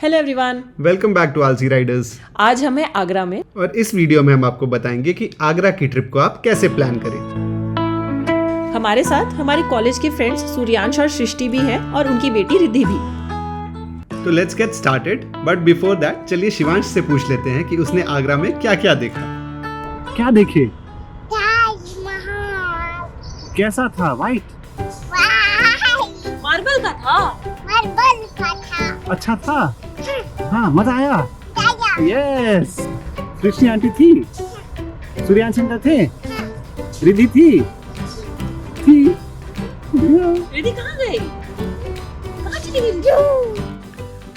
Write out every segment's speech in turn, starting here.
Hello everyone, welcome back to Aalsi riders. आज हम हैं आगरा में और इस वीडियो में हम आपको बताएंगे कि आगरा की ट्रिप को आप कैसे प्लान करें। हमारे साथ हमारे कॉलेज के फ्रेंड्स सूर्यांश और सृष्टि भी हैं और उनकी बेटी रिद्धि भी। तो let's get started, but before that चलिए शिवांश से पूछ लेते हैं कि उसने आगरा में क्या क्या देखा। क्या देखे? ताजमहल। कैसा था? वाइट? मार्बल का था। मार्बल का था। अच्छा था? हाँ, मजा आया? ताजा। यस। कृष्णा आंटी थी, सूर्यांश अंकल थे, रिद्धि थी। रिद्धि कहाँ गई? कहाँ चली गई?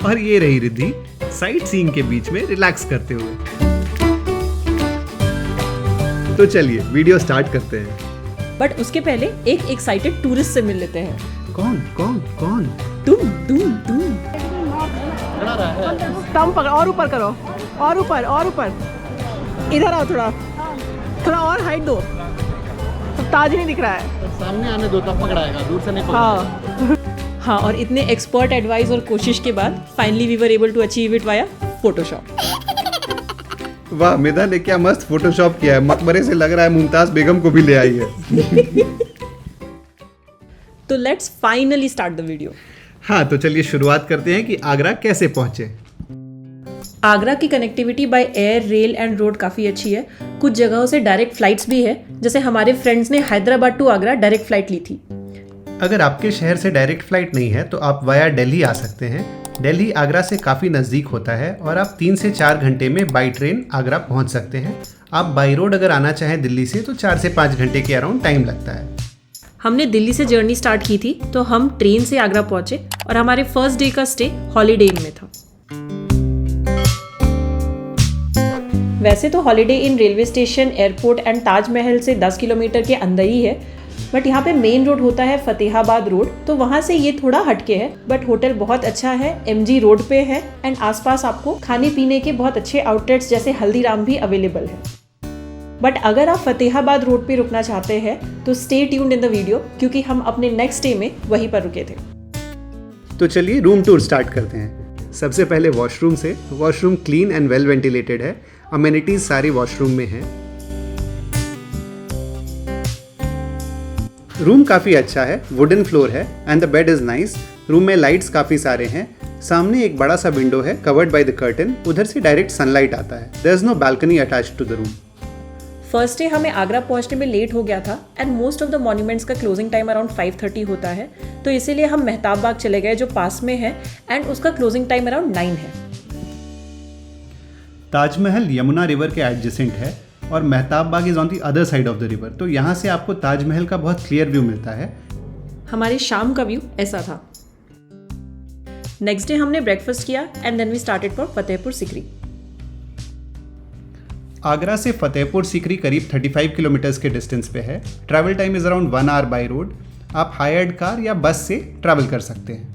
और ये रही रिद्धि साइट सीइंग के बीच में रिलैक्स करते हुए। तो चलिए वीडियो स्टार्ट करते हैं। बट उसके पहले एक एक्साइटेड टूरिस्ट से मिल लेते हैं। कौन कौन कौन? तुम कम पकड़, और ऊपर करो, और ऊपर, और ऊपर। इधर आओ, थोड़ा थोड़ा और हाइट दो, ताज नहीं दिख रहा है। सामने आने दो तब पकड़ाएगा, दूर से नहीं हाँ हाँ, और इतने एक्सपर्ट एडवाइस और कोशिश के बाद finally we were able to achieve it via Photoshop. वाह, मेधा ने क्या मस्त फोटोशॉप किया है। मकबरे से लग रहा है मुमताज बेगम को भी ले आई है। तो let's finally start the video. हाँ, तो चलिए शुरुआत करते हैं कि आगरा कैसे पहुंचे। आगरा की connectivity by air, rail and road काफ़ी अच्छी है। कुछ जगहों से डायरेक्ट फ्लाइट्स भी है, जैसे हमारे फ्रेंड्स ने Hyderabad to Agra direct flight ली थी। अगर आपके शहर से डायरेक्ट फ्लाइट नहीं है तो आप वाया दिल्ली आ सकते हैं। दिल्ली आगरा से काफ़ी नज़दीक होता है और आप 3 से 4 घंटे में बाई ट्रेन आगरा पहुंच सकते हैं। आप बाई रोड अगर आना चाहें दिल्ली से तो 4 से 5 घंटे के अराउंड टाइम लगता है। हमने दिल्ली से जर्नी स्टार्ट की थी तो हम ट्रेन से आगरा पहुंचे और हमारे फर्स्ट डे का स्टे हॉलीडे इन में था। वैसे तो holiday in railway station, airport and Taj Mahal से 10 किलोमीटर के अंदर ही है, बट यहाँ पे मेन रोड होता है फतेहाबाद रोड, तो वहाँ से ये थोड़ा हटके है। बट होटल बहुत अच्छा है, MG रोड पे है एंड आसपास आपको खाने पीने के बहुत अच्छे आउटलेट्स जैसे हल्दीराम भी अवेलेबल है। बट अगर आप फतेहाबाद रोड पे रुकना चाहते हैं तो stay tuned in the video, क्योंकि हम अपने नेक्स्ट डे में वहीं पर रुके थे। तो चलिए रूम टूर स्टार्ट करते हैं। सबसे पहले वॉशरूम से। Washroom clean and well ventilated है। अमेनिटीज सारी वॉशरूम में हैं। रूम काफ़ी अच्छा है, वुडन फ्लोर है and the bed is nice. Room में लाइट्स काफ़ी सारे हैं। सामने एक बड़ा सा विंडो है कवर्ड बाय द कर्टन, उधर से डायरेक्ट सनलाइट आता है। There is no balcony attached to the room. First day हमें आगरा पहुंचने में लेट हो गया था and most of the monuments का क्लोजिंग टाइम अराउंड 5:30 होता है, तो इसीलिए हम मेहताब बाग चले गए जो पास में है एंड उसका क्लोजिंग टाइम अराउंड 9 है। ताजमहल यमुना रिवर के एडजेसेंट है और Mehtab Bagh is on the other side of the river, तो यहाँ से आपको ताजमहल का बहुत क्लियर व्यू मिलता है। हमारे शाम का व्यू ऐसा था। नेक्स्ट डे हमने ब्रेकफास्ट किया and then we started for Fatehpur Sikri. Agra से फतेहपुर सीकरी करीब 35 किलोमीटर्स के डिस्टेंस पे है। Travel time is around 1 hour by road. आप हायर्ड कार या बस से ट्रैवल कर सकते हैं।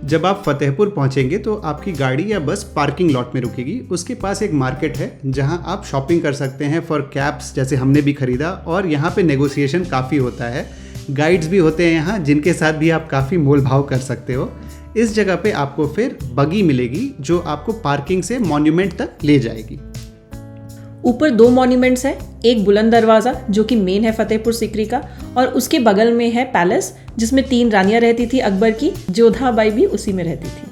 जब आप फतेहपुर पहुंचेंगे तो आपकी गाड़ी या बस पार्किंग लॉट में रुकेगी। उसके पास एक मार्केट है जहां आप शॉपिंग कर सकते हैं फॉर कैप्स, जैसे हमने भी खरीदा, और यहाँ पे नेगोशिएशन काफ़ी होता है। गाइड्स भी होते हैं यहाँ जिनके साथ भी आप काफ़ी मोल भाव कर सकते हो। इस जगह पे आपको फिर बगी मिलेगी जो आपको पार्किंग से मॉन्यूमेंट तक ले जाएगी। ऊपर 2 मॉन्यूमेंट्स है, एक बुलंद दरवाज़ा जो कि मेन है फतेहपुर सीकरी का, और उसके बगल में है पैलेस जिसमें 3 रानियां रहती थी अकबर की। जोधाबाई भी उसी में रहती थी।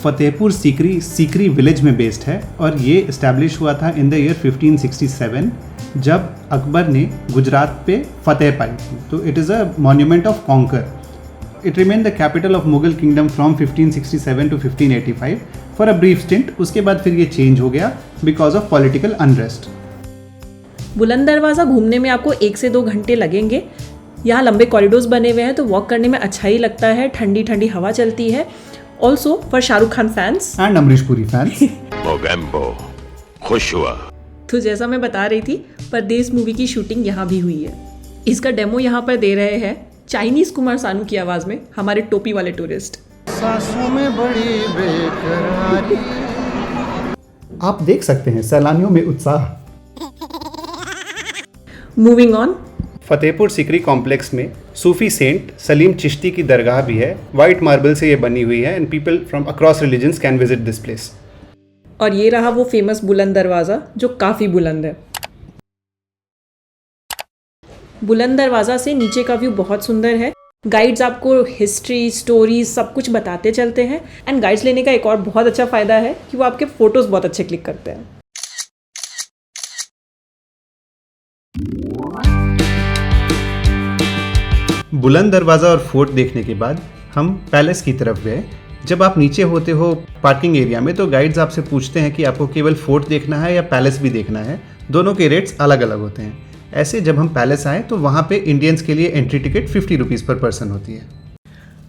फतेहपुर सीकरी सीकरी विलेज में बेस्ड है और ये इस्टेब्लिश हुआ था इन द ईयर 1567 जब अकबर ने गुजरात पे फतेह पाई थी। तो it is a monument of conquer. It remain the capital of Mughal kingdom from 1567 to 1585 for a brief stint. उसके बाद फिर ये चेंज हो गया बिकॉज ऑफ पॉलिटिकल अनरेस्ट। बुलंद दरवाज़ा घूमने में आपको 1 से 2 घंटे लगेंगे। यहाँ लंबे कॉरिडोर्स बने हुए हैं तो वॉक करने में अच्छा ही लगता है, ठंडी ठंडी हवा चलती है। Also for Shahrukh Khan fans and Amrish Puri fans. Mogambo खुश हुआ। तो जैसा मैं बता रही थी, परदेस मूवी की शूटिंग यहाँ भी हुई है। इसका डेमो यहाँ पर दे रहे हैं चाइनीज कुमार सानू की आवाज़ में हमारे टोपी वाले टूरिस्ट। सांसों में बड़ी बेकरारी। आप देख सकते हैं सैलानियों में उत्साह। Moving on, Fatehpur Sikri complex में सूफी सेंट सलीम चिश्ती की दरगाह भी है। वाइट मार्बल से ये बनी हुई है and people from across religions can visit this place. और ये रहा वो फेमस बुलंद दरवाज़ा जो काफ़ी बुलंद है। बुलंद दरवाज़ा से नीचे का व्यू बहुत सुंदर है। गाइड्स आपको हिस्ट्री, स्टोरीज सब कुछ बताते चलते हैं। एंड गाइड्स लेने का एक और बहुत अच्छा फ़ायदा है कि वो आपके फ़ोटोज़ बहुत अच्छे क्लिक करते हैं। बुलंद दरवाज़ा और फोर्ट देखने के बाद हम पैलेस की तरफ गए। जब आप नीचे होते हो पार्किंग एरिया में तो गाइड्स आपसे पूछते हैं कि आपको केवल फोर्ट देखना है या पैलेस भी देखना है। दोनों के रेट्स अलग अलग होते हैं। ऐसे जब हम पैलेस आए तो वहाँ पे इंडियंस के लिए एंट्री टिकट 50 रुपीज़ पर पर्सन होती है।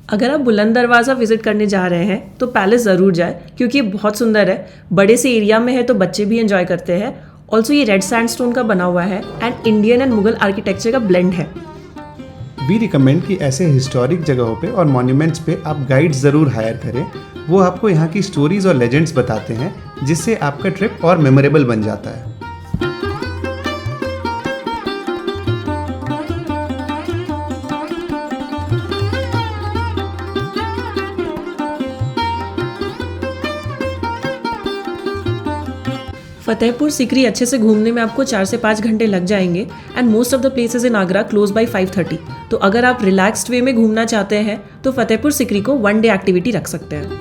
अगर आप बुलंद दरवाज़ा विजिट करने जा रहे हैं तो पैलेस ज़रूर जाए क्योंकि ये बहुत सुंदर है। बड़े से एरिया में है तो बच्चे भी एंजॉय करते हैं। ऑल्सो ये रेड सैंडस्टोन का बना हुआ है and Indian and Mughal architecture का ब्लेंड है। वी रिकमेंड कि ऐसे हिस्टोरिक जगहों पे और मॉन्यूमेंट्स पे आप गाइड ज़रूर हायर करें। वो आपको यहाँ की स्टोरीज और लेजेंड्स बताते हैं जिससे आपका ट्रिप और मेमोरेबल बन जाता है। फतेहपुर सिकरी अच्छे से घूमने में आपको 4 से 5 घंटे लग जाएंगे and most of the places in Agra close by 5:30। तो अगर आप रिलैक्स्ड वे में घूमना चाहते हैं तो फतेहपुर सिकरी को 1 डे एक्टिविटी रख सकते हैं।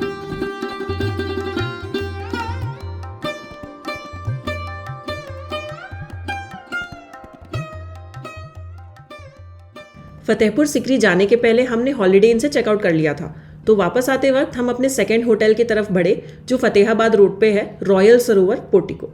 फतेहपुर सिकरी जाने के पहले हमने हॉलीडे इन से चेकआउट कर लिया था। तो वापस आते वक्त हम अपने सेकंड होटल की तरफ बढ़े जो फतेहाबाद रोड पे है, रॉयल सरोवर पोर्टिको।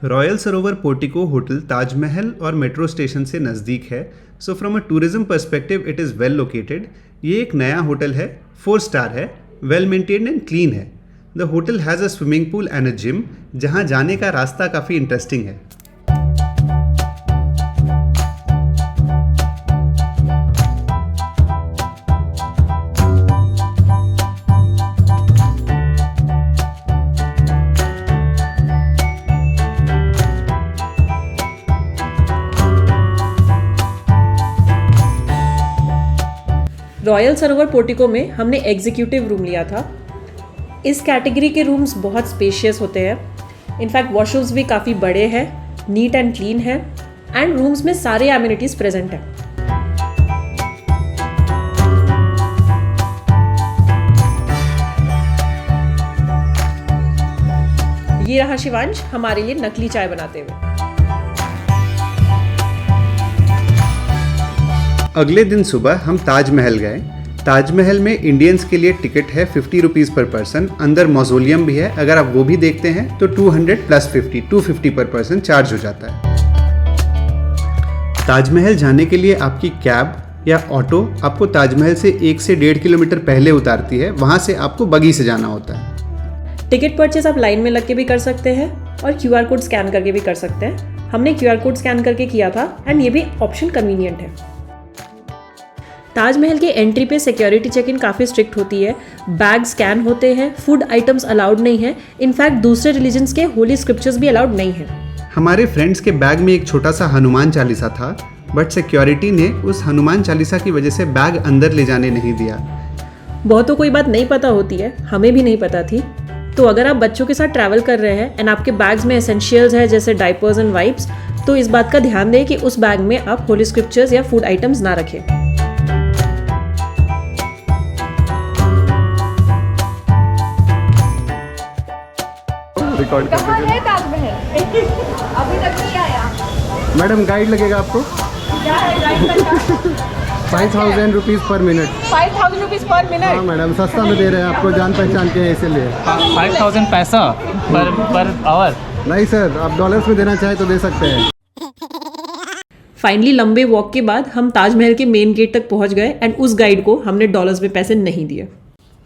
रॉयल सरोवर पोर्टिको होटल ताजमहल और मेट्रो स्टेशन से नज़दीक है। So from a tourism perspective it is well located. ये एक नया होटल है, 4 स्टार है, वेल मेंटेन्ड एंड क्लीन है। The hotel has a swimming pool and a gym जहाँ जाने का रास्ता काफ़ी इंटरेस्टिंग है। रॉयल सरोवर पोर्टिको में हमने एग्जीक्यूटिव रूम लिया था। इस कैटेगरी के रूम्स बहुत स्पेशियस होते हैं। इनफैक्ट वॉशरूम्स भी काफ़ी बड़े हैं, नीट एंड क्लीन है एंड रूम्स में सारे एमिनिटीज़ प्रेजेंट हैं। ये रहा शिवांश हमारे लिए नकली चाय बनाते हुए। अगले दिन सुबह हम ताजमहल गए। ताजमहल में इंडियंस के लिए टिकट है 50 रुपीज़ पर पर्सन। अंदर मौजोलियम भी है, अगर आप वो भी देखते हैं तो 200 + 50 250 पर पर्सन चार्ज हो जाता है। ताजमहल जाने के लिए आपकी कैब या ऑटो आपको ताजमहल से 1 से 1.5 किलोमीटर पहले उतारती है। वहाँ से आपको बगी से जाना होता है। टिकट परचेज आप लाइन में लग के भी कर सकते हैं और QR कोड स्कैन करके भी कर सकते हैं। हमने QR कोड स्कैन करके किया था एंड ये भी ऑप्शन कन्वीनियंट है। ताजमहल के एंट्री पे सिक्योरिटी चेक इन काफ़ी स्ट्रिक्ट होती है। बैग स्कैन होते हैं, फूड आइटम्स अलाउड नहीं है। इनफैक्ट दूसरे रिलीजन्स के होली स्क्रिप्चर्स भी अलाउड नहीं है। हमारे फ्रेंड्स के बैग में एक छोटा सा हनुमान चालीसा था, बट सिक्योरिटी ने उस हनुमान चालीसा की वजह से बैग अंदर ले जाने नहीं दिया। बहुतों को ये बात नहीं पता होती है, हमें भी नहीं पता थी। तो अगर आप बच्चों के साथ ट्रैवल कर रहे हैं एंड आपके बैग्स में एसेंशियल्स है जैसे डाइपर्स एंड वाइप्स, तो इस बात का ध्यान दें कि उस बैग में आप होली स्क्रिप्चर्स या फूड आइटम्स ना रखें। कहाँ है ताजमहल? अभी तक नहीं आया। मैडम गाइड लगेगा आपको क्या है गाइड का? 5000 रुपीज़ पर मिनट। 5000 रुपीज़ पर हाँ मिनट। मैडम, सस्ता में दे रहे हैं आपको, जान पहचान के हैं इसीलिए। 5000 पैसा पर आवर। नहीं सर, आप डॉलर्स में देना चाहे तो दे सकते हैं। फाइनली लंबे वॉक के बाद हम ताजमहल के मेन गेट तक पहुंच गए एंड उस गाइड को हमने डॉलर्स में पैसे नहीं दिए।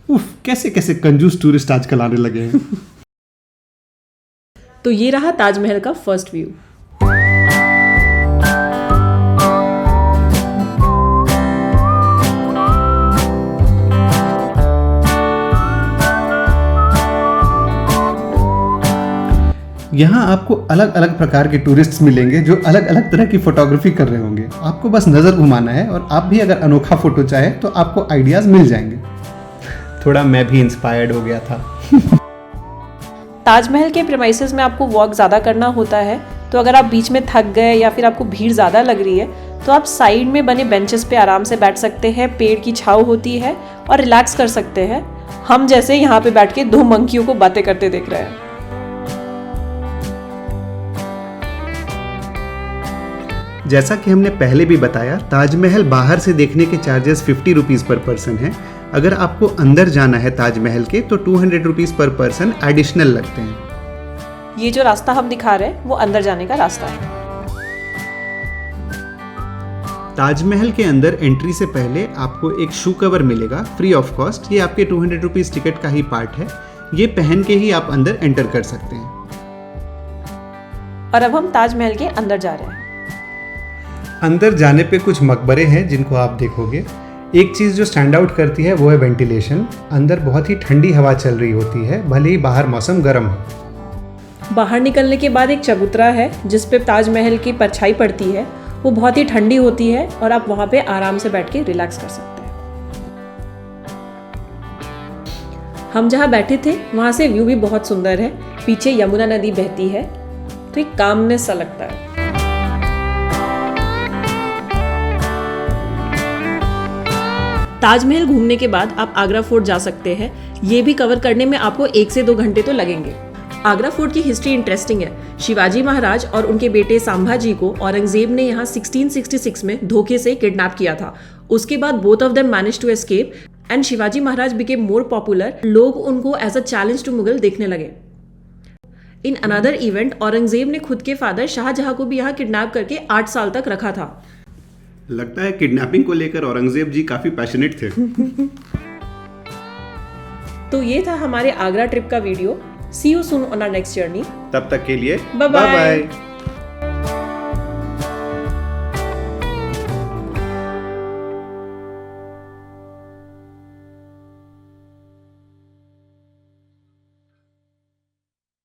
उफ, कैसे कैसे कंजूस टूरिस्ट आजकल आने लगे हैं। तो ये रहा ताजमहल का फर्स्ट व्यू। यहाँ आपको अलग अलग प्रकार के टूरिस्ट्स मिलेंगे जो अलग अलग तरह की फोटोग्राफी कर रहे होंगे। आपको बस नज़र घुमाना है और आप भी अगर अनोखा फोटो चाहे तो आपको आइडियाज़ मिल जाएंगे। थोड़ा मैं भी इंस्पायर्ड हो गया था। ताजमहल के प्रेमाइसेस में आपको वॉक ज़्यादा करना होता है, तो अगर आप बीच में थक गए या फिर आपको भीड़ ज़्यादा लग रही है तो आप साइड में बने बेंचेस पे आराम से बैठ सकते हैं। पेड़ की छाँव होती है और रिलैक्स कर सकते हैं। हम जैसे यहाँ पे बैठ के 2 मंकियों को बातें करते देख रहे हैं। जैसा कि हमने पहले भी बताया, ताजमहल बाहर से देखने के चार्जेस 50 रुपीज़ पर पर्सन है। अगर आपको अंदर जाना है ताजमहल के तो 200 रुपीज़ पर पर्सन एडिशनल लगते हैं। ये जो रास्ता हम दिखा रहे हैं वो अंदर जाने का रास्ता है। ताजमहल के अंदर एंट्री से पहले आपको एक शू कवर मिलेगा फ्री ऑफ कॉस्ट। ये आपके 200 रुपीज़ टिकट का ही पार्ट है। ये पहन के ही आप अंदर एंटर कर सकते हैं। और अब हम ताजमहल के अंदर जा रहे हैं। अंदर जाने पे कुछ मकबरे हैं जिनको आप देखोगे। एक चीज़ जो स्टैंड आउट करती है वो है वेंटिलेशन। अंदर बहुत ही ठंडी हवा चल रही होती है, भले ही बाहर मौसम गर्म हो। बाहर निकलने के बाद एक चबूतरा है जिस पे ताजमहल की परछाई पड़ती है। वो बहुत ही ठंडी होती है और आप वहाँ पे आराम से बैठ के रिलैक्स कर सकते हैं। हम जहाँ बैठे थे वहाँ से व्यू भी बहुत सुंदर है। पीछे यमुना नदी बहती है तो एक कामनेस सा लगता है। ताजमहल घूमने के बाद आप आगरा फोर्ट जा सकते हैं। ये भी कवर करने में आपको 1 से 2 घंटे तो लगेंगे। आगरा फोर्ट की हिस्ट्री इंटरेस्टिंग है। शिवाजी महाराज और उनके बेटे संभाजी को औरंगजेब ने यहाँ 1666 में धोखे से किडनैप किया था। उसके बाद both of them manage to escape and Shivaji Maharaj became more popular. लोग उनको as a challenge to Mughal देखने लगे। इन अनदर इवेंट औरंगजेब ने खुद के फादर शाहजहां को भी यहाँ किडनैप करके 8 साल तक रखा था। लगता है किडनैपिंग को लेकर औरंगजेब जी काफी पैशनेट थे। तो ये था हमारे आगरा ट्रिप का video. See you soon on our next journey. तब तक के लिए बाय बाय। बाय।